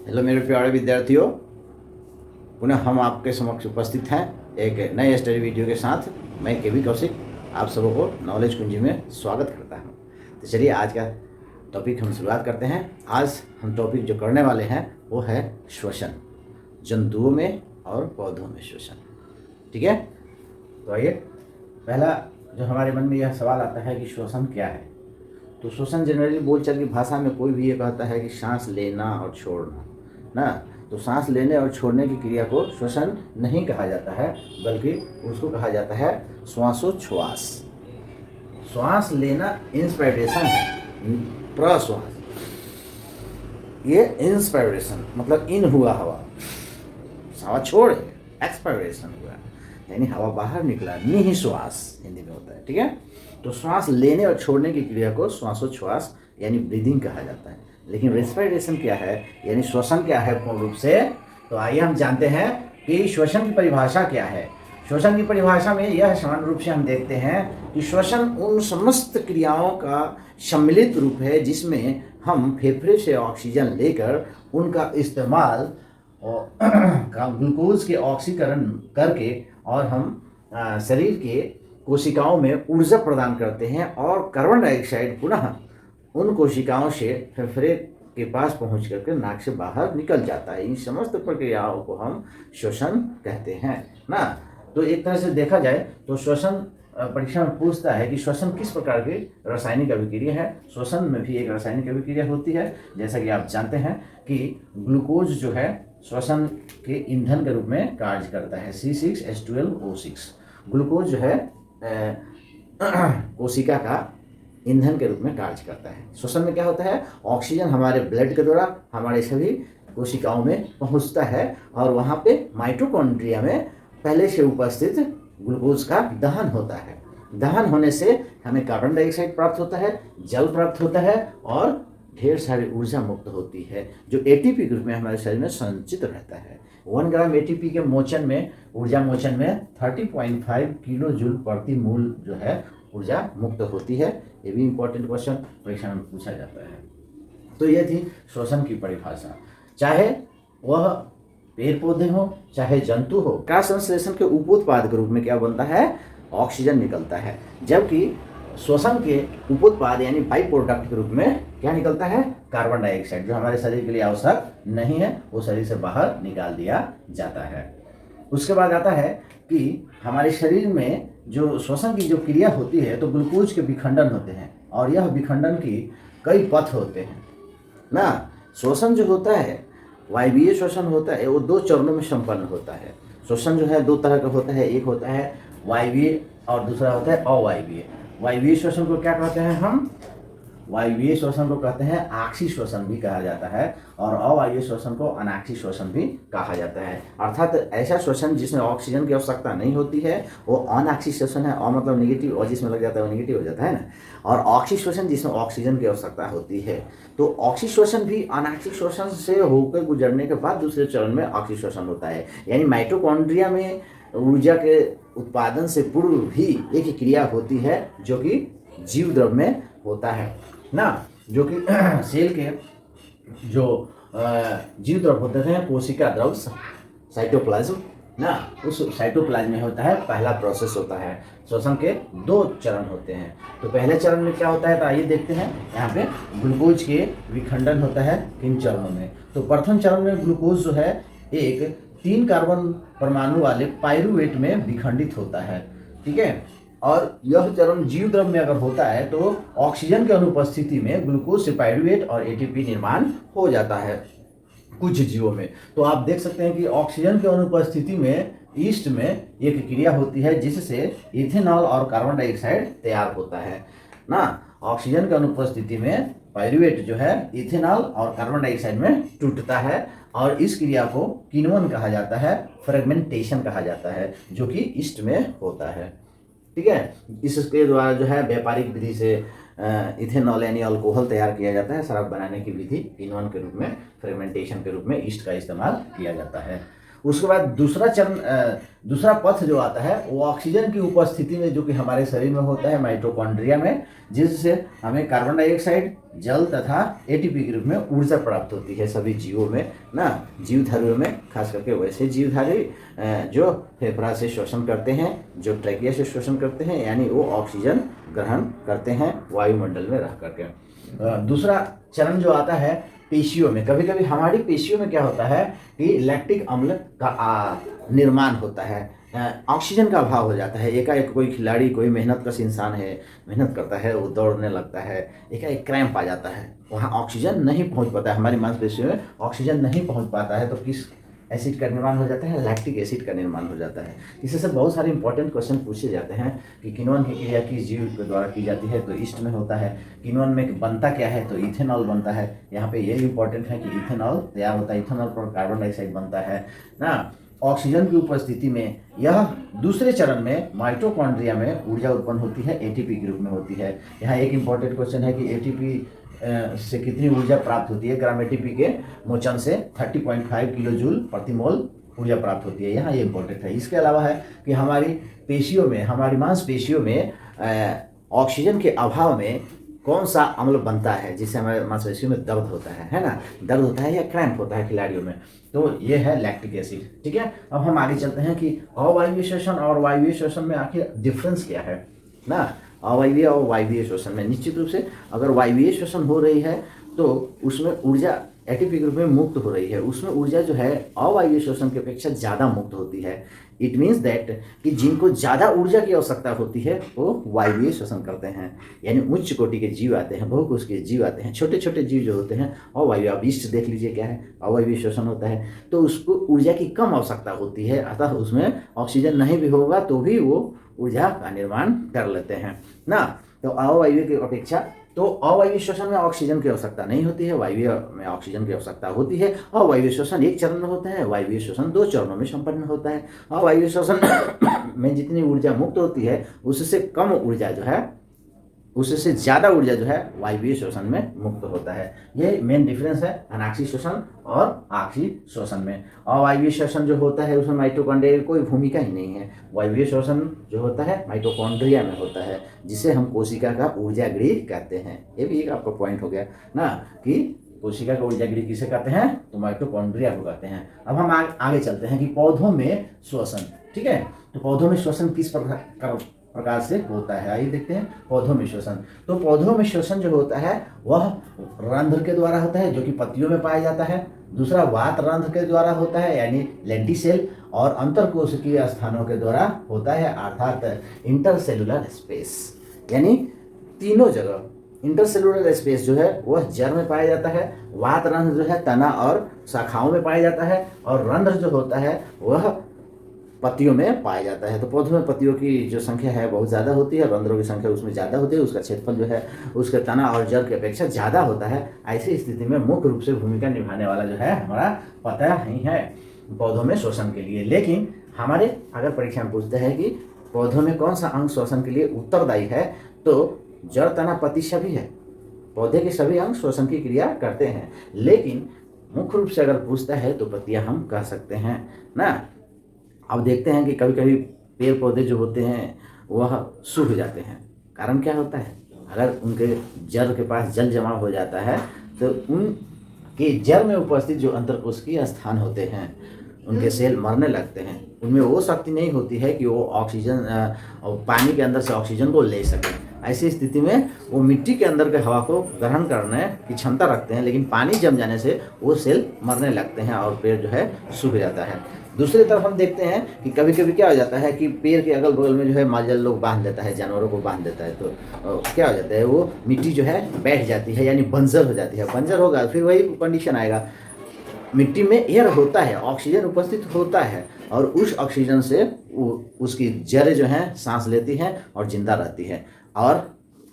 Hello मेरे प्यारे विद्यार्थियों, पुनः हम आपके समक्ष उपस्थित हैं एक नए स्टडी वीडियो के साथ। मैं केवी कौशिक आप सबों को नॉलेज कुंजी में स्वागत करता हूं। तो चलिए आज का टॉपिक हम शुरुआत करते हैं। आज हम टॉपिक जो करने वाले हैं वो है श्वसन, जंतुओं में और पौधों में श्वसन। ठीक है, तो आइए, पहला जो हमारे मन में यह सवाल आता है कि श्वसन क्या है। तो श्वसन जनरली बोलचाल की भाषा में कोई भी ये कहता है कि सांस लेना और छोड़ना ना। तो सांस लेने और छोड़ने की क्रिया को श्वसन नहीं कहा जाता है, बल्कि उसको कहा जाता है श्वासोच्छ्वास। श्वास लेना इंस्पायरेशन है, प्रश्वास ये इंस्पायरेशन मतलब इन हुआ हवा, हवा छोड़े एक्सपायरेशन हुआ, यानी हवा बाहर निकला, निःश्वास हिंदी में होता है। ठीक है, तो श्वास लेने और छोड़ने की क्रिया को श्वासोच्छ्वास यानी ब्रीदिंग कहा जाता है। लेकिन रेस्पिरेशन क्या है, यानी श्वसन क्या है पूर्ण रूप से, तो आइए हम जानते हैं कि श्वसन की परिभाषा क्या है। श्वसन की परिभाषा में यह सामान्य रूप से हम देखते हैं कि श्वसन उन समस्त क्रियाओं का सम्मिलित रूप है जिसमें हम फेफड़े से ऑक्सीजन लेकर उनका इस्तेमाल ग्लूकोज के ऑक्सीकरण करके और हम शरीर के कोशिकाओं में ऊर्जा प्रदान करते हैं और कार्बन डाइऑक्साइड पुनः उन कोशिकाओं से फेफड़े के पास पहुंच करके नाक से बाहर निकल जाता है। इन समस्त प्रक्रियाओं को हम श्वसन कहते हैं ना। तो एक तरह से देखा जाए तो श्वसन परीक्षा में पूछता है कि श्वसन किस प्रकार की रासायनिक अभिक्रिया है। श्वसन में भी एक रासायनिक अभिक्रिया होती है, जैसा कि आप जानते हैं कि ग्लूकोज जो है श्वसन के ईंधन के रूप में कार्य करता है, C6H12O6। ग्लूकोज जो है कोशिका का ईंधन के रूप में कार्य करता है। श्वसन में क्या होता है, ऑक्सीजन हमारे ब्लड के द्वारा हमारे सभी कोशिकाओं में पहुंचता है और वहां पे माइटोकॉन्ड्रिया में पहले से उपस्थित ग्लूकोज का दहन होता है। दहन होने से हमें कार्बन डाइऑक्साइड प्राप्त होता है, जल प्राप्त होता है और ढेर सारी ऊर्जा मुक्त होती है, जो एटीपी के रूप में हमारे शरीर में संचित रहता है। 1 ग्राम एटीपी के मोचन में, ऊर्जा मोचन में 30.5 किलो जूल प्रति मूल जो है ऊर्जा मुक्त होती है। ये भी इंपॉर्टेंट क्वेश्चन परीक्षा में पूछा जाता है। तो ये थी श्वसन की परिभाषा। चाहे वह पेड़ पौधे हो चाहे जंतु हो, का संश्लेषण के उपोत्पाद के रूप में क्या बनता है, ऑक्सीजन निकलता है, जबकि श्वसन के उपोत्पाद यानी बाई प्रोडक्ट के रूप में क्या निकलता है, कार्बन डाइऑक्साइड, जो हमारे शरीर के लिए आवश्यक नहीं है, वो शरीर से बाहर निकाल दिया जाता है। उसके बाद आता है कि हमारे शरीर में जो श्वसन की जो क्रिया होती है तो ग्लूकोज के विखंडन होते हैं और यह विखंडन की कई पथ होते हैं ना। श्वसन जो होता है, वायवीय श्वसन होता है, वो 2 चरणों में संपन्न होता है। श्वसन जो है 2 तरह का होता है, एक होता है वायवीय और दूसरा होता है अवायवीय। वायवीय श्वसन को क्या कहते हैं हम, वायवीय श्वसन को कहते हैं आक्षी श्वसन भी कहा जाता है और अवायवीय श्वसन को अनाक्षी श्वसन भी कहा जाता है। अर्थात ऐसा श्वसन जिसमें ऑक्सीजन की आवश्यकता नहीं होती है वो अनाक्षी श्वसन है, और मतलब निगेटिव, और जिसमें लग जाता है वो निगेटिव हो जाता है ना। और ऑक्सी श्वसन जिसमें ऑक्सीजन की आवश्यकता होती है। तो ऑक्सी श्वसन भी अनाक्षी श्वसन से होकर गुजरने के बाद दूसरे चरण में ऑक्सी श्वसन होता है। यानी माइटोकॉन्ड्रिया में ऊर्जा के उत्पादन से पूर्व भी एक क्रिया होती है जो कि जीव द्रव में होता है ना, जो कि सेल के जो जीव द्रव होते हैं, कोशिका द्रव, साइटोप्लाज्म ना, उस साइटोप्लाज्म में होता है पहला प्रोसेस होता है। श्वसन के 2 चरण होते हैं। तो पहले चरण में क्या होता है, तो आइए देखते हैं। यहाँ पे ग्लूकोज के विखंडन होता है किन चरणों में। तो प्रथम चरण में ग्लूकोज जो है एक 3 कार्बन परमाणु वाले पाइरूवेट में विखंडित होता है। ठीक है, और यह चरण जीव द्रव में अगर होता है तो ऑक्सीजन की अनुपस्थिति में ग्लूकोज से पाइरूवेट और एटीपी निर्माण हो जाता है कुछ जीवों में। तो आप देख सकते हैं कि ऑक्सीजन की अनुपस्थिति में ईस्ट में एक क्रिया होती है जिससे इथेनॉल और कार्बन डाइऑक्साइड तैयार होता है ना। ऑक्सीजन की अनुपस्थिति में पाइरूवेट जो है इथेनॉल और कार्बन डाइऑक्साइड में टूटता है और इस क्रिया को किण्वन कहा जाता है, फ्रेगमेंटेशन कहा जाता है, जो कि ईस्ट में होता है। ठीक है, इसके द्वारा जो है व्यापारिक विधि से इथेनॉल यानी अल्कोहल तैयार किया जाता है। शराब बनाने की विधि किण्वन के रूप में, फ्रेगमेंटेशन के रूप में ईस्ट का इस्तेमाल किया जाता है। उसके बाद दूसरा पथ जो आता है वो ऑक्सीजन की उपस्थिति में, जो कि हमारे शरीर में होता है माइटोकॉन्ड्रिया में, जिससे हमें कार्बन डाइऑक्साइड, जल तथा एटीपी के रूप में ऊर्जा प्राप्त होती है सभी जीवों में ना, जीवधारियों में, खास करके वैसे जीवधारी जो फेफड़ा से श्वसन करते हैं, जो ट्रैकिया से श्वसन करते हैं, यानी वो ऑक्सीजन ग्रहण करते हैं वायुमंडल में रह करके। दूसरा चरण जो आता है पेशियों में, कभी कभी हमारी पेशियों में क्या होता है कि लैक्टिक अम्ल का निर्माण होता है, ऑक्सीजन का अभाव हो जाता है। एकाएक कोई खिलाड़ी, कोई मेहनतकश इंसान है, मेहनत करता है, वो दौड़ने लगता है, एकाएक क्रैम्प आ जाता है, वहाँ ऑक्सीजन नहीं पहुँच पाता है, हमारी मांसपेशियों में ऑक्सीजन नहीं पहुँच पाता है, तो किस एसिड का निर्माण हो जाता है? लैक्टिक एसिड का निर्माण हो जाता है। इससे से बहुत सारे इंपॉर्टेंट क्वेश्चन पूछे जाते हैं कि किण्वन की क्रिया किस जीव के द्वारा की जाती है, तो ईस्ट में होता है। किण्वन में बनता क्या है? तो इथेनॉल बनता है। यहाँ पे ये इंपॉर्टेंट है कि इथेनॉल तैयार होता है, इथेनॉल पर कार्बन डाइऑक्साइड बनता है ना। ऑक्सीजन की उपस्थिति में यह दूसरे चरण में माइटोकॉन्ड्रिया में ऊर्जा उत्पन्न होती है, एटीपी के रूप में होती है। यहाँ एक इंपॉर्टेंट क्वेश्चन है कि एटीपी से कितनी ऊर्जा प्राप्त होती है? ग्राम एटीपी के मोचन से 30.5 किलो जूल प्रति मोल ऊर्जा प्राप्त होती है। यहाँ ये इंपॉर्टेंट है। इसके अलावा है कि हमारी पेशियों में, हमारी मांसपेशियों में ऑक्सीजन के अभाव में कौन सा अम्ल बनता है जिससे हमारे मांसपेशियों में दर्द होता है ना, दर्द होता है या क्रैम्प होता है खिलाड़ियों में, तो ये है लैक्टिक एसिड। ठीक है, अब हम आगे चलते हैं कि अवायवीय श्वसन और वायवीय श्वसन में आखिर डिफरेंस क्या है ना। अवायवीय और वायवीय श्वसन में निश्चित रूप से अगर वायवीय श्वसन हो रही है तो उसमें ऊर्जा एटीपी के रूप में मुक्त हो रही है, उसमें ऊर्जा जो है अवायवीय श्वसन की अपेक्षा ज़्यादा मुक्त होती है। इट मीन्स दैट कि जिनको ज़्यादा ऊर्जा की आवश्यकता होती है वो वायवीय श्वसन करते हैं, यानी उच्च कोटि के जीव आते हैं, बहुकोश के जीव आते हैं, छोटे छोटे जीव जो होते हैं अवायवीय। अब ईस्ट देख लीजिए क्या है, अवायवीय श्वसन होता है, तो उसको ऊर्जा की कम आवश्यकता होती है, अतः उसमें ऑक्सीजन नहीं भी होगा तो भी वो ऊर्जा का निर्माण कर लेते हैं ना। तो अवायवीय की अपेक्षा तो अवायवीय श्वसन में ऑक्सीजन की आवश्यकता नहीं होती है, वायवीय में ऑक्सीजन की आवश्यकता होती है। अवायवीय श्वसन एक चरण में होता है, वायवीय श्वसन 2 चरणों में संपन्न होता है। अवायवीय श्वसन में जितनी ऊर्जा मुक्त होती है उससे कम ऊर्जा जो है, उससे ज़्यादा ऊर्जा जो है वायवीय श्वसन में मुक्त होता है। ये मेन डिफरेंस है अनाक्षी श्वसन और आक्षी श्वसन में। अवायवीय श्वसन जो होता है उसमें माइटोकॉन्ड्रिया की कोई भूमिका ही नहीं है। वायवीय श्वसन जो होता है माइटोकॉन्ड्रिया में होता है, जिसे हम कोशिका का ऊर्जागृह कहते हैं। ये भी एक आपका पॉइंट हो गया ना कि कोशिका का ऊर्जागृह किसे कहते हैं? तो माइटोकॉन्ड्रिया को कहते हैं। अब हम आगे चलते हैं कि पौधों में श्वसन। ठीक है, तो पौधों में श्वसन किस प्रकार से होता है, आइए देखते हैं। पौधों में श्वसन, तो पौधों में श्वसन जो होता है वह रंध्र के द्वारा होता है, जो कि पत्तियों में पाया जाता है। दूसरा वात रंध्र के द्वारा होता है, यानी लेंटिसेल, और अंतरकोशिकीय स्थानों के द्वारा होता है, अर्थात इंटरसेलुलर स्पेस, यानी तीनों जगह। इंटरसेलुलर स्पेस जो है वह जड़ में पाया जाता है, वात रंध्र जो है तना और शाखाओं में पाया जाता है, और रंध्र जो होता है वह पत्तियों में पाया जाता है। तो पौधों में पत्तियों की जो संख्या है बहुत ज़्यादा होती है, रंध्रों की संख्या उसमें ज़्यादा होती है, उसका क्षेत्रफल जो है उसके तना और जड़ की अपेक्षा ज़्यादा होता है। ऐसी स्थिति में मुख्य रूप से भूमिका निभाने वाला जो है हमारा पत्ता ही है पौधों में श्वसन के लिए। लेकिन हमारे अगर परीक्षा में पूछते हैं कि पौधों में कौन सा अंग श्वसन के लिए उत्तरदायी है, तो जड़, तना, पत्ती सभी है, पौधे के सभी अंग श्वसन की क्रिया करते हैं। लेकिन मुख्य रूप से अगर पूछता है तो पत्तियाँ हम कह सकते हैं ना। अब देखते हैं कि कभी कभी पेड़ पौधे जो होते हैं वह सूख जाते हैं। कारण क्या होता है? अगर उनके जड़ के पास जल जमा हो जाता है तो उनके जड़ में उपस्थित जो अंतरकोशिकीय स्थान होते हैं उनके सेल मरने लगते हैं, उनमें वो शक्ति नहीं होती है कि वो ऑक्सीजन पानी के अंदर से ऑक्सीजन को ले सकें। ऐसी स्थिति में वो मिट्टी के अंदर के हवा को ग्रहण करने की क्षमता रखते हैं, लेकिन पानी जम जाने से वो सेल मरने लगते हैं और पेड़ जो है सूख जाता है। दूसरी तरफ हम देखते हैं कि कभी कभी क्या हो जाता है कि पेड़ के अगल बगल में जो है मालजाल लोग बांध देता है, जानवरों को बांध देता है, तो क्या हो जाता है, वो मिट्टी जो है बैठ जाती है, यानी बंजर हो जाती है। बंजर होगा फिर वही कंडीशन आएगा, मिट्टी में एयर होता है, ऑक्सीजन उपस्थित होता है, और उस ऑक्सीजन से उसकी जड़ें जो हैं सांस लेती हैं और जिंदा रहती है। और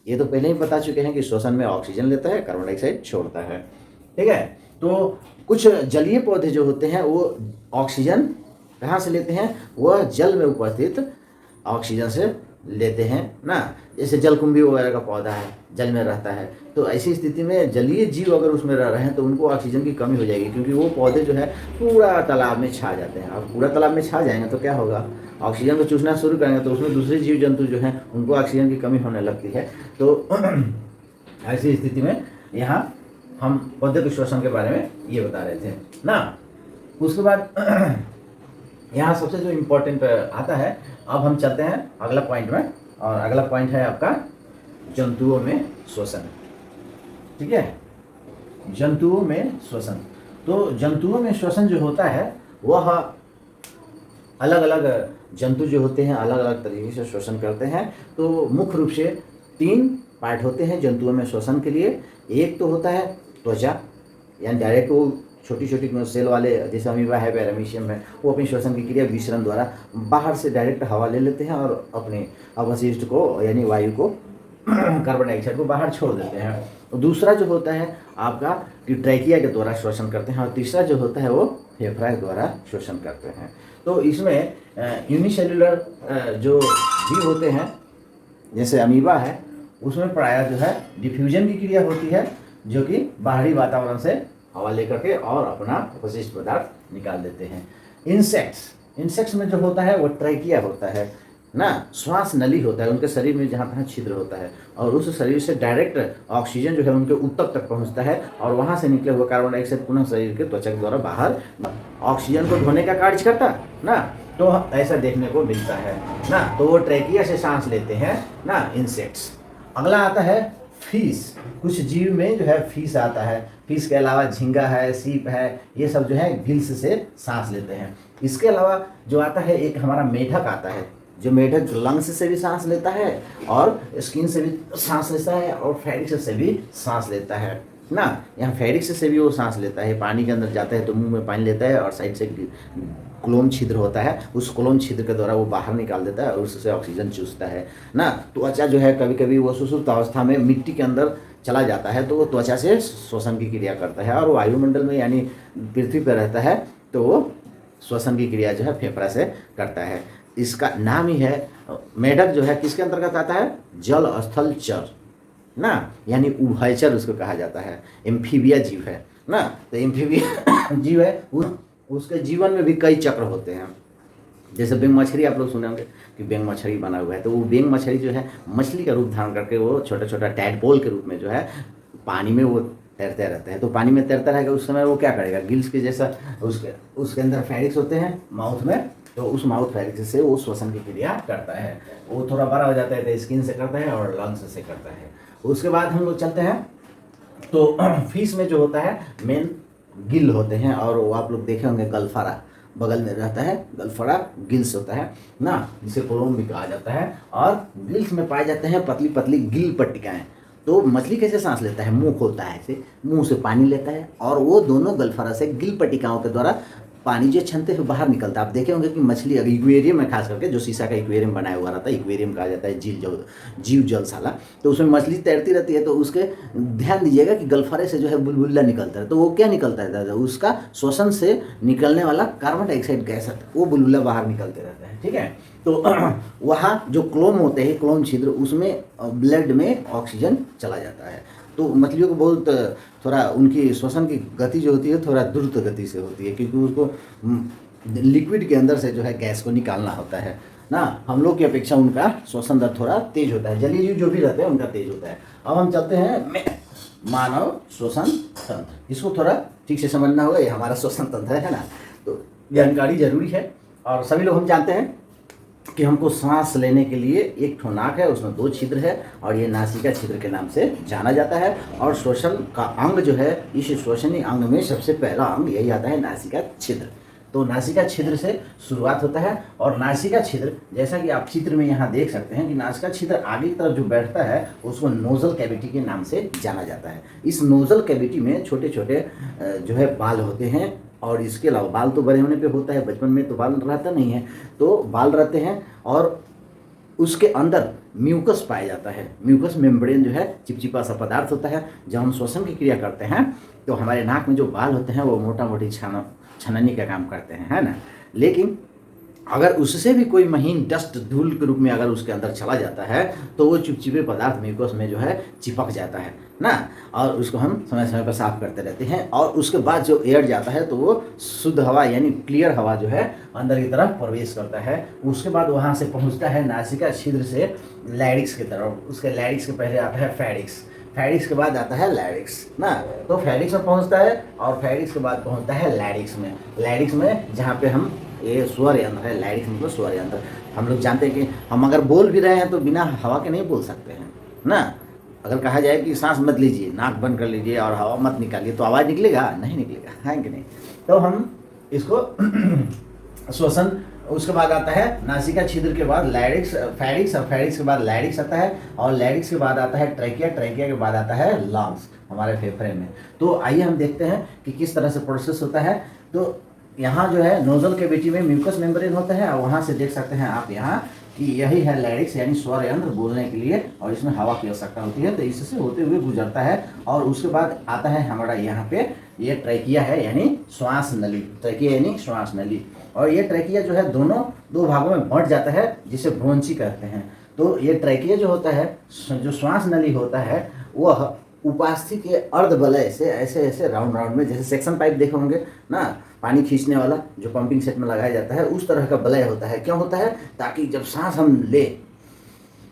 ये तो पहले ही बता चुके हैं कि श्वसन में ऑक्सीजन लेता है, कार्बन डाइऑक्साइड छोड़ता है। ठीक है, तो कुछ जलीय पौधे जो होते हैं वो ऑक्सीजन कहाँ से लेते हैं? वह जल में उपस्थित ऑक्सीजन से लेते हैं ना। जैसे जलकुंभी वगैरह का पौधा है, जल में रहता है, तो ऐसी स्थिति में जलीय जीव अगर उसमें रह रहे हैं तो उनको ऑक्सीजन की कमी हो जाएगी, क्योंकि वो पौधे जो है पूरा तालाब में छा जाते हैं। अब पूरा तालाब में छा जाएंगे तो क्या होगा, ऑक्सीजन को चूसना शुरू करेंगे तो उसमें दूसरे जीव जंतु जो हैं उनको ऑक्सीजन की कमी होने लगती है। तो ऐसी स्थिति में यहाँ हम पौधे श्वसन के बारे में ये बता रहे थे ना। उसके बाद यहाँ सबसे जो इम्पोर्टेंट आता है, अब हम चलते हैं अगला पॉइंट में, और अगला पॉइंट है आपका जंतुओं में श्वसन। ठीक है, जंतुओं में श्वसन। तो जंतुओं में श्वसन जो होता है वह अलग अलग जंतु जो होते हैं अलग अलग तरीके से श्वसन करते हैं। तो मुख्य रूप से 3 पार्ट होते हैं जंतुओं में श्वसन के लिए। एक तो होता है त्वचा, यानी डायरेक्ट वो छोटी छोटी सेल वाले, जैसे अमीबा है, पैरामीशियम है, वो अपनी श्वसन की क्रिया विसरण द्वारा बाहर से डायरेक्ट हवा ले लेते हैं और अपने अवशिष्ट को यानी वायु को कार्बन डाइऑक्साइड को बाहर छोड़ देते हैं। तो दूसरा जो होता है आपका कि ट्रैकिया के द्वारा श्वसन करते हैं, और तीसरा जो होता है वो फेफड़ा के द्वारा श्वसन करते हैं। तो इसमें यूनिसेल्युलर जो जीव होते हैं जैसे अमीबा है, उसमें प्रायः जो है डिफ्यूजन की क्रिया होती है, जो कि बाहरी वातावरण से हवा लेकर के और अपना अपशिष्ट पदार्थ निकाल देते हैं। इंसेक्ट्स में जो होता है वो ट्रैकिया होता है ना, श्वास नली होता है उनके शरीर में जहाँ तहाँ छिद्र होता है, और उस शरीर से डायरेक्ट ऑक्सीजन जो है उनके ऊतक तक पहुँचता है, और वहाँ से निकले हुए कार्बन डाइऑक्साइड पुनः शरीर के त्वचा द्वारा बाहर ऑक्सीजन को ढोने का कार्य करता ना। तो ऐसा देखने को मिलता है ना। तो वो ट्रैकिया से सांस लेते हैं ना इंसेक्ट्स। अगला आता है फिश। कुछ जीव में जो है फिश आता है। फिश के अलावा झींगा है, सीप है, ये सब जो है गिल्स से सांस लेते हैं। इसके अलावा जो आता है एक हमारा मेढक आता है, जो मेढक लंग्स से भी सांस लेता है और स्किन से भी सांस लेता है और फेरिक्स से भी सांस लेता है ना। यहाँ फेरिक्स से भी वो सांस लेता है, पानी के अंदर जाता है तो मुंह में पानी लेता है, और साइड से क्लोम छिद्र होता है, उस क्लोम छिद्र के द्वारा वो बाहर निकाल देता है और उससे ऑक्सीजन चूसता है ना। त्वचा जो है कभी कभी वो सुषुप्त अवस्था में मिट्टी के अंदर चला जाता है, तो वो त्वचा से श्वसन की क्रिया करता है, और वायुमंडल में यानी पृथ्वी पर रहता है तो वो श्वसन की क्रिया जो है फेफड़ा से करता है। इसका नाम ही है, मेढक जो है किसके अंतर्गत आता है, जल स्थल चर ना, यानी उभयचर उसको कहा जाता है। एम्फीबिया जीव है ना। तो एम्फीबिया जीव है, उसके जीवन में भी कई चक्र होते हैं। जैसे बेंग मछली आप लोग सुने होंगे कि बेंग मछली बना हुआ है, तो वो बेंग मछली जो है मछली का रूप धारण करके वो छोटा छोटा टैडपोल के रूप में जो है पानी में वो तैरते रहते हैं। तो पानी में तैरता रहेगा, उस समय वो क्या करेगा, गिल्स के जैसा उसके अंदर फेरिक्स होते हैं माउथ में, तो उस माउथ फेरिक्स से वो श्वसन की क्रिया करता है। वो थोड़ा बड़ा हो जाता है तो स्किन से करता है और लंग्स से करता है। उसके बाद हम लोग चलते हैं तो फिश में जो होता है मेन गिल होते हैं, और वो आप लोग देखे होंगे गलफारा बगल में रहता है, गलफारा गिल्स होता है ना, जिसे कोलोम भी कहा जाता है। और गिल्स में पाए जाते हैं पतली पतली गिल पट्टिकाएं। तो मछली कैसे सांस लेता है, मुंह खोलता है, ऐसे मुंह से पानी लेता है, और वो दोनों गलफारा से गिल पट्टिकाओं के द्वारा पानी जो छनते हुए बाहर निकलता है। आप देखे होंगे कि मछली अगर इक्वेरियम में खास करके जो शीशा का इक्वेरियम बनाया हुआ रहता है, इक्वेरियम कहा जाता है जीव जलशाला, तो उसमें मछली तैरती रहती है, तो उसके ध्यान दीजिएगा कि गलफारे से जो है बुलबुला निकलता है, तो वो क्या निकलता है, उसका श्वसन से निकलने वाला कार्बन डाइऑक्साइड गैस वो बुलबुला बाहर निकलते रहता है। ठीक है, तो वहाँ जो क्लोम होते हैं, क्लोम छिद्र, उसमें ब्लड में ऑक्सीजन चला जाता है। तो मछलियों को बहुत थोड़ा उनकी श्वसन की गति जो होती है थोड़ा द्रुत गति से होती है, क्योंकि उसको लिक्विड के अंदर से जो है गैस को निकालना होता है ना। हम लोग की अपेक्षा उनका श्वसन दर थोड़ा तेज होता है, जलीय जीव जो भी रहते हैं उनका तेज होता है। अब हम चलते हैं मानव श्वसन तंत्र। इसको थोड़ा ठीक से समझना होगा, ये हमारा श्वसन तंत्र है ना, तो जानकारी जरूरी है। और सभी लोग हम जानते हैं कि हमको सांस लेने के लिए एक ठो नाक है, उसमें 2 छिद्र है, और ये नासिका छिद्र के नाम से जाना जाता है। और श्वसन का अंग जो है, इस श्वसनीय अंग में सबसे पहला अंग यही आता है, नासिका छिद्र। तो नासिका छिद्र से शुरुआत होता है, और नासिका छिद्र जैसा कि आप चित्र में यहाँ देख सकते हैं कि नासिका छिद्र आगे की तरफ जो बैठता है उसको नोजल कैविटी के नाम से जाना जाता है। इस नोजल कैविटी में छोटे छोटे जो है बाल होते हैं, और इसके अलावा बाल तो बड़े होने पे होता है, बचपन में तो बाल रहता नहीं है, तो बाल रहते हैं, और उसके अंदर म्यूकस पाया जाता है। म्यूकस मेम्ब्रेन जो है चिपचिपा सा पदार्थ होता है। जब हम श्वसन की क्रिया करते हैं तो हमारे नाक में जो बाल होते हैं वो मोटा मोटी छानने का काम करते हैं, है ना। लेकिन अगर उससे भी कोई महीन डस्ट धूल के रूप में अगर उसके अंदर चला जाता है तो वो चिपचिपे पदार्थ म्यूकस में जो है चिपक जाता है ना, और उसको हम समय समय पर साफ करते रहते हैं। और उसके बाद जो एयर जाता है तो वो शुद्ध हवा यानी क्लियर हवा जो है अंदर की तरफ प्रवेश करता है। उसके बाद वहाँ से पहुँचता है नासिका छिद्र से लैरिक्स की तरफ। उसके लैरिक्स के पहले आता है फेरिक्स, फेरिक्स के बाद आता है लैरिक्स ना। तो फेरिक्स में पहुँचता है और फेरिक्स के बाद पहुँचता है लैरिक्स में। लैरिक्स में जहाँ पे हम ये स्वर यंत्र है, लैरिक्स मतलब स्वर यंत्र। हम लोग जानते हैं कि हम अगर बोल भी रहे हैं तो बिना हवा के नहीं बोल सकते हैं ना। अगर कहा जाए कि सांस मत लीजिए, नाक बंद कर लीजिए और हवा मत निकालिए, तो आवाज़ निकलेगा? नहीं निकलेगा, है कि नहीं। तो हम इसको श्वसन, उसके बाद आता है नासिका छिद्र के बाद लैरिक्स, फेरिक्स, और फेरिक्स के बाद लैरिक्स आता है, और लैरिक्स के बाद आता है ट्रैकिया, ट्रैकिया के बाद आता है लंग्स हमारे फेफड़े में। तो आइए हम देखते हैं कि किस तरह से प्रोसेस होता है। तो यहाँ जो है नोजल कैविटी में म्यूकस मेम्ब्रेन होता है, और वहाँ से देख सकते हैं आप यहाँ कि यही है लैरिक्स यानी स्वर यंत्र बोलने के लिए, और इसमें हवा की आवश्यकता होती है, तो इससे होते हुए गुजरता है। और उसके बाद आता है हमारा यहाँ पे ये ट्रैकिया है यानी श्वास नली, ट्रैकिया यानी श्वास नली। और ये ट्रैकिया जो है दो भागों में बंट जाता है जिसे ब्रोंची कहते हैं। तो ये ट्रैकिया जो होता है, जो श्वास नली होता है, वह उपास्थि के अर्ध वलय से ऐसे ऐसे राउंड राउंड में, जैसे सेक्शन पाइप देखे होंगे ना, पानी खींचने वाला जो पंपिंग सेट में लगाया जाता है, उस तरह का वलय होता है। क्यों होता है? ताकि जब सांस हम ले,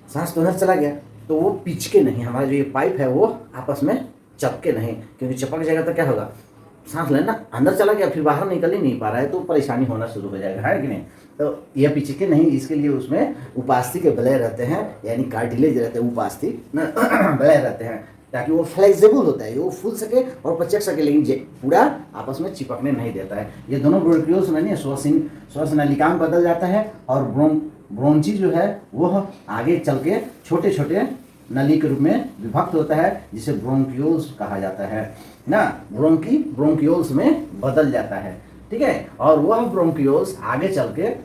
सांस तो अंदर चला गया तो वो पिचके नहीं, हमारा जो ये पाइप है वो आपस में चपके नहीं, क्योंकि चपक जाएगा तो क्या होगा, सांस लेना अंदर चला गया फिर बाहर निकल ही नहीं पा रहा है, तो परेशानी होना शुरू हो जाएगा, है कि नहीं। तो यह पिचके नहीं, इसके लिए उसमें उपास्थि के वलय रहते हैं यानी कार्टिलेज रहते हैं, उपास्थि वलय रहते हैं, ताकि वो फ्लेक्सिबल होता है, वो फूल सके और पचक सके, लेकिन पूरा आपस में चिपकने नहीं देता है। ये दोनों ब्रोंकियोल्स में श्वास नलिका में बदल जाता है, और ब्रोंची जो है वह आगे चल के छोटे छोटे नली के रूप में विभक्त होता है, जिसे ब्रोंकियोल्स कहा जाता है ना। ब्रोंकियोल्स में बदल जाता है, ठीक है। और वह ब्रोंकियोल्स आगे चल के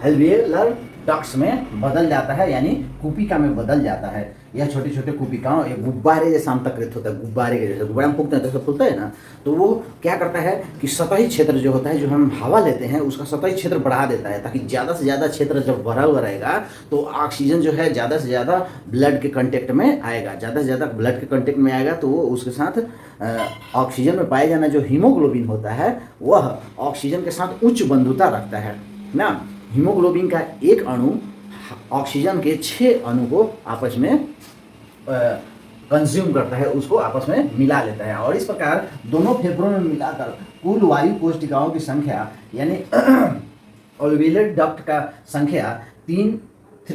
एल्वियोलर डक्ट्स में बदल जाता है यानी कुपिका में बदल जाता है। यह छोटे छोटे कुपिकाओं, एक गुब्बारे जैसा अंतकृत होता है, गुब्बारे के जैसे, गुब्बारे हम फूकते हैं तो फूलता है ना, तो वो क्या करता है कि सतही क्षेत्र जो होता है, जो हम हवा लेते हैं उसका सतही क्षेत्र बढ़ा देता है, ताकि ज़्यादा से ज़्यादा क्षेत्र जब बढ़ा हुआ रहेगा तो ऑक्सीजन जो है ज़्यादा से ज़्यादा ब्लड के कंटेक्ट में आएगा, ज़्यादा से ज़्यादा ब्लड के कंटेक्ट में आएगा, तो वो उसके साथ ऑक्सीजन में पाया जाना जो हीमोग्लोबिन होता है वह ऑक्सीजन के साथ उच्च बंधुता रखता है ना। हीमोग्लोबिन का एक अणु ऑक्सीजन के 6 अणु को आपस में कंज्यूम करता है, उसको आपस में मिला लेता है, और इस प्रकार दोनों फेफड़ों में मिलाकर कुल वायु कोशिकाओं की संख्या यानी एल्वियोलर डक्ट का संख्या 3 ×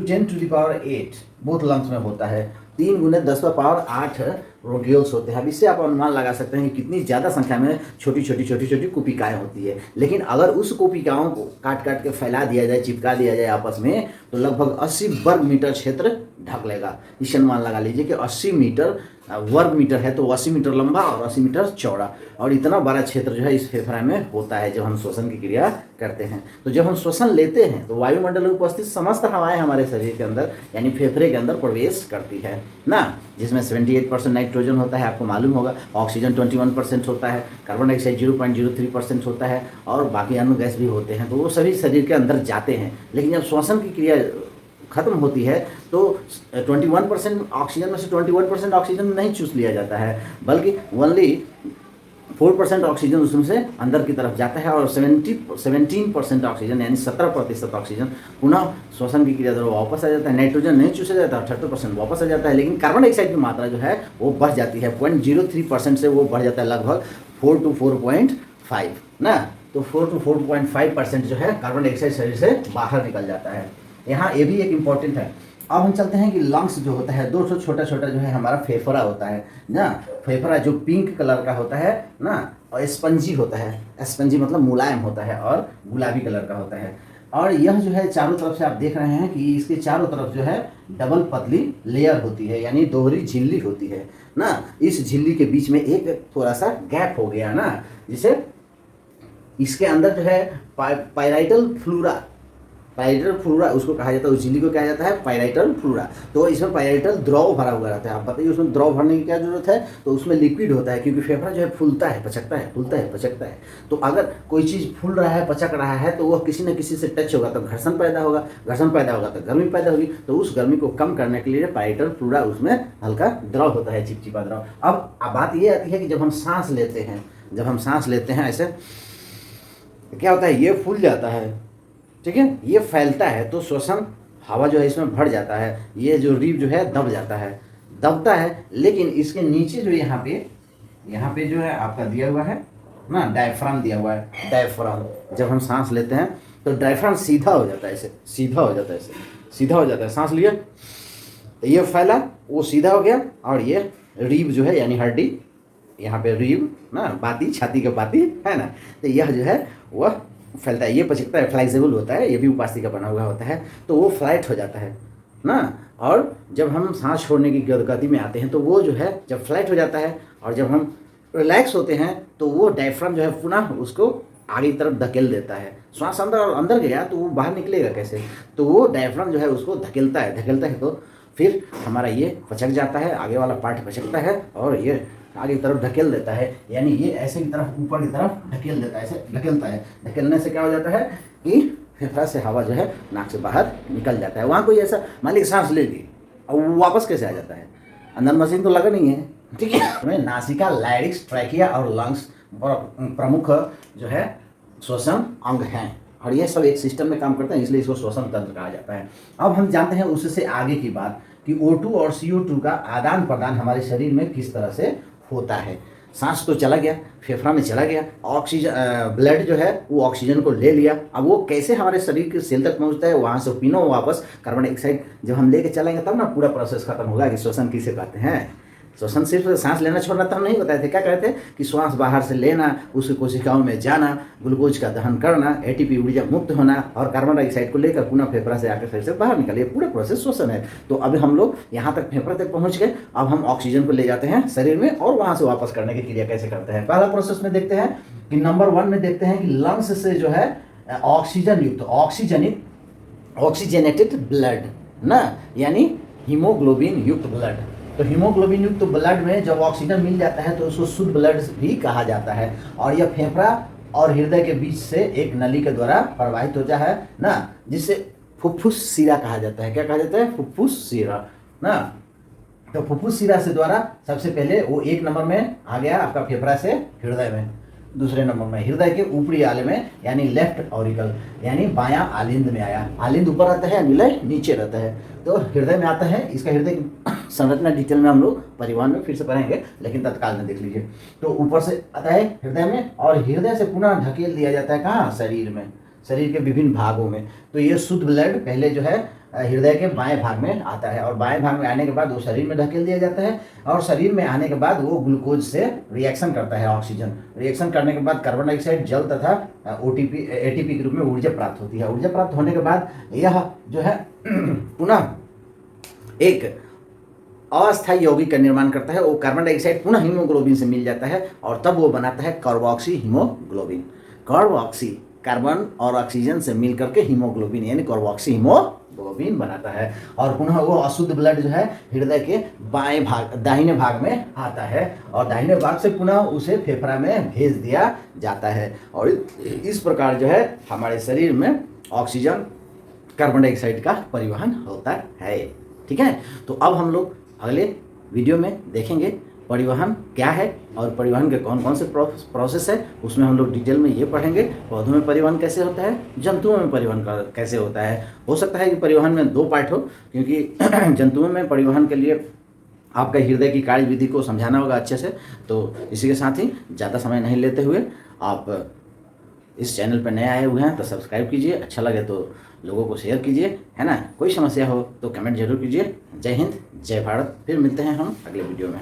10⁸ बोथ लंग्स में होता है। 3 × 10⁸ ब्रोंकियोल्स होते हैं। अब इससे आप अनुमान लगा सकते हैं कि कितनी ज़्यादा संख्या में छोटी छोटी कुपिकाएँ होती है। लेकिन अगर उस कुपिकाओं को काट काट के फैला दिया जाए, चिपका दिया जाए आपस में, तो लगभग 80 वर्ग मीटर क्षेत्र ढक लेगा। इस अनुमान लगा लीजिए कि 80 मीटर वर्ग मीटर है तो 80 मीटर लंबा और 80 मीटर चौड़ा, और इतना बड़ा क्षेत्र जो है इस फेफड़ा में होता है जब हम श्वसन की क्रिया करते हैं। तो जब हम श्वसन लेते हैं तो वायुमंडल में उपस्थित समस्त हवाएं हमारे शरीर के अंदर यानी फेफड़े के अंदर प्रवेश करती है ना, जिसमें 78% नाइट्रोजन होता है, आपको मालूम होगा। ऑक्सीजन 21% होता है, कार्बन डाइऑक्साइड 0.03% होता है, और बाकी अन्य गैस भी होते हैं, तो वो सभी शरीर के अंदर जाते हैं। लेकिन जब श्वसन की क्रिया खत्म होती है तो 21% ऑक्सीजन में से 21% ऑक्सीजन नहीं चूस लिया जाता है, बल्कि ओनली 4% ऑक्सीजन उसमें से अंदर की तरफ जाता है, और 17% ऑक्सीजन यानी 17% ऑक्सीजन पुनः श्वसन की क्रिया द्वारा वापस आ जाता है। नाइट्रोजन नहीं चूसा जाता है, 38% वापस आ जाता है, लेकिन कार्बन डाइऑक्साइड की मात्रा जो है वो बढ़ जाती है, 0.03% से वो बढ़ जाता है लगभग 4 to 4.5 ना। तो 4 to 4.5% जो है कार्बन डाइऑक्साइड शरीर से बाहर निकल जाता है। यहाँ ये भी एक इम्पॉर्टेंट है। अब हम चलते हैं कि लंग्स जो होता है, 200 छोटा छोटा जो है हमारा फेफड़ा होता है ना। फेफड़ा जो पिंक कलर का होता है ना, और स्पंजी होता है, स्पंजी मतलब मुलायम होता है, और गुलाबी कलर का होता है। और यह जो है चारों तरफ से आप देख रहे हैं कि इसके चारों तरफ जो है डबल पतली लेयर होती है यानी दोहरी झिल्ली होती है ना। इस झिल्ली के बीच में एक थोड़ा सा गैप हो गया ना, जिसे इसके अंदर जो है पायराइटल पायराइटल फ्लूरा उसको कहा जाता है, उस झिल्ली को कहा जाता है पायराइटल फ्लूरा। तो इसमें पायराइटल द्रव भरा हुआ रहता है। आप बताइए उसमें द्रव भरने की क्या जरूरत है, तो उसमें लिक्विड होता है, क्योंकि फेफड़ा जो है फूलता है पचकता है, फूलता है पचकता है। तो अगर कोई चीज़ फूल रहा है पचक रहा है तो वह किसी न किसी से टच होगा तो घर्षण पैदा होगा, घर्षण पैदा होगा तो गर्मी पैदा होगी। तो उस गर्मी को कम करने के लिए पायराइटल फ्लूरा उसमें हल्का द्रव होता है, चिपचिपा द्रव। अब बात ये आती है कि जब हम सांस लेते हैं, जब हम सांस लेते हैं ऐसे क्या होता है, ये फूल जाता है, ठीक है, ये फैलता है तो श्वसन हवा जो है इसमें भर जाता है, ये जो रीब जो है दब जाता है, दबता है। लेकिन इसके नीचे जो यहाँ पे जो है आपका दिया हुआ है ना, डायफ्राम दिया हुआ है, डायफ्राम। जब हम सांस लेते हैं तो डायफ्राम सीधा हो जाता है, ऐसे सीधा हो जाता है, ऐसे सीधा हो जाता है। सांस लिया तो ये फैला, वो सीधा हो गया, और ये रीब जो है यानी हड्डी, यहाँ पे रीब ना, बाती, छाती का बाती है ना, तो यह जो है वह फैलता है, ये पचकता है, फ्लेक्सिबल होता है, ये भी उपास्थि का बना हुआ होता है, तो वो फ्लैट हो जाता है ना। और जब हम सांस छोड़ने की गति में आते हैं तो वो जो है जब फ्लैट हो जाता है, और जब हम रिलैक्स होते हैं तो वो डायफ्राम जो है पुनः उसको आगे की तरफ धकेल देता है। श्वास अंदर गया तो वो बाहर निकलेगा कैसे, तो वो डायफ्राम जो है उसको धकेलता है तो फिर हमारा ये पचक जाता है, आगे वाला पार्ट पचकता है और ये आगे की तरफ ढकेल देता है, यानी ये ऐसे की तरफ ऊपर की तरफ ढकेल देता है, ऐसे ढकेलता है। ढकेलने से क्या हो जाता है कि फेफड़ा से हवा जो है नाक से बाहर निकल जाता है। वहाँ कोई ऐसा मान लीजिए सांस ले ली और वापस कैसे आ जाता है, अंदर मशीन तो लगा नहीं है, ठीक है। नासिका, लाइरिक्स, ट्रैकिया और लंग्स प्रमुख जो है श्वसन अंग हैं, और ये सब एक सिस्टम में काम करते हैं, इसलिए इसको श्वसन तंत्र कहा जाता है। अब हम जानते हैं उससे आगे की बात कि O2 और CO2 का आदान प्रदान हमारे शरीर में किस तरह से होता है। सांस तो चला गया, फेफड़ा में चला गया, ऑक्सीजन ब्लड जो है वो ऑक्सीजन को ले लिया, अब वो कैसे हमारे शरीर के सेल तक पहुंचता है, वहाँ से पीनो वापस कार्बन डाइऑक्साइड जब हम लेके चलेंगे तब ना पूरा प्रोसेस खत्म होगा कि श्वसन किसे कहते हैं। श्वसन सिर्फ सांस लेना छोड़ना तो हम नहीं बताए थे, क्या कहते हैं कि श्वास बाहर से लेना, उसकी कोशिकाओं में जाना, ग्लूकोज का दहन करना, एटीपी ऊर्जा मुक्त होना और कार्बन डाइऑक्साइड को लेकर पुनः फेफड़ा से आकर शरीर से बाहर निकले, पूरा प्रोसेस श्वसन है। तो अभी हम लोग यहाँ तक फेफड़ा तक पहुँच गए, अब हम ऑक्सीजन को ले जाते हैं शरीर में और वहाँ से वापस करने की क्रिया कैसे करते हैं। पहला प्रोसेस में देखते हैं कि नंबर 1 में देखते हैं कि लंग्स से जो है ऑक्सीजन युक्त ऑक्सीजनेटेड ब्लड ना, यानी हीमोग्लोबिन युक्त ब्लड। तो हीमोग्लोबिन युक्त ब्लड में जब ऑक्सीजन मिल जाता है तो उसको शुद्ध ब्लड भी कहा जाता है, और यह फेफड़ा और हृदय के बीच से एक नली के द्वारा प्रवाहित होता है ना, जिसे फुफ्फुस शिरा कहा जाता है। क्या कहा जाता है, फुफ्फुस शिरा ना। तो फुफ्फुस शिरा से द्वारा सबसे पहले वो 1 नंबर में आ गया आपका फेफड़ा से हृदय में, दूसरे नंबर में हृदय के ऊपरी आले में यानी लेफ्ट ऑरिकल यानी बायां आलिंद में आया। आलिंद ऊपर रहता है, निलय नीचे रहता है, तो हृदय में आता है। इसका हृदय की संरचना डिटेल में हम लोग परिवहन में फिर से पढ़ेंगे, लेकिन तत्काल में देख लीजिए। तो ऊपर से आता है हृदय में, और हृदय से पुनः ढकेल दिया जाता है कहाँ, शरीर में, शरीर के विभिन्न भागों में। तो ये शुद्ध ब्लड पहले जो है हृदय के बाएं भाग में आता है, और बाएं भाग में आने के बाद वो शरीर में धकेल दिया जाता है, और शरीर में आने के बाद वो ग्लूकोज से रिएक्शन करता है, ऑक्सीजन रिएक्शन करने के बाद कार्बन डाइऑक्साइड, जल तथा एटीपी के रूप में ऊर्जा प्राप्त होती है। ऊर्जा प्राप्त होने के बाद यह जो है पुनः एक अस्थायी यौगिक का निर्माण करता है, वो कार्बन डाइऑक्साइड पुनः हीमोग्लोबिन से मिल जाता है, और तब वो बनाता है कार्बोक्सी हीमोग्लोबिन। कार्बोक्सी कार्बन और ऑक्सीजन से मिलकर के हीमोग्लोबिन यानी कार्बोक्सी हीमोग्लोबिन बनाता है, और पुनः वो अशुद्ध ब्लड जो है हृदय के बाएं भाग दाहिने भाग में आता है, और दाहिने भाग से पुनः उसे फेफड़ा में भेज दिया जाता है। और इस प्रकार जो है हमारे शरीर में ऑक्सीजन कार्बन डाइऑक्साइड का परिवहन होता है, ठीक है। तो अब हम लोग अगले वीडियो में देखेंगे परिवहन क्या है और परिवहन के कौन कौन से प्रोसेस है, उसमें हम लोग डिटेल में ये पढ़ेंगे। पौधों में परिवहन कैसे होता है, जंतुओं में परिवहन कैसे होता है। हो सकता है कि परिवहन में 2 पार्ट हो, क्योंकि जंतुओं में परिवहन के लिए आपका हृदय की कार्य विधि को समझाना होगा अच्छे से। तो इसी के साथ ही ज़्यादा समय नहीं लेते हुए आप इस चैनल पर नए आए हुए हैं तो सब्सक्राइब कीजिए, अच्छा लगे तो लोगों को शेयर कीजिए, है ना। कोई समस्या हो तो कमेंट जरूर कीजिए। जय हिंद, जय भारत। फिर मिलते हैं हम अगले वीडियो में।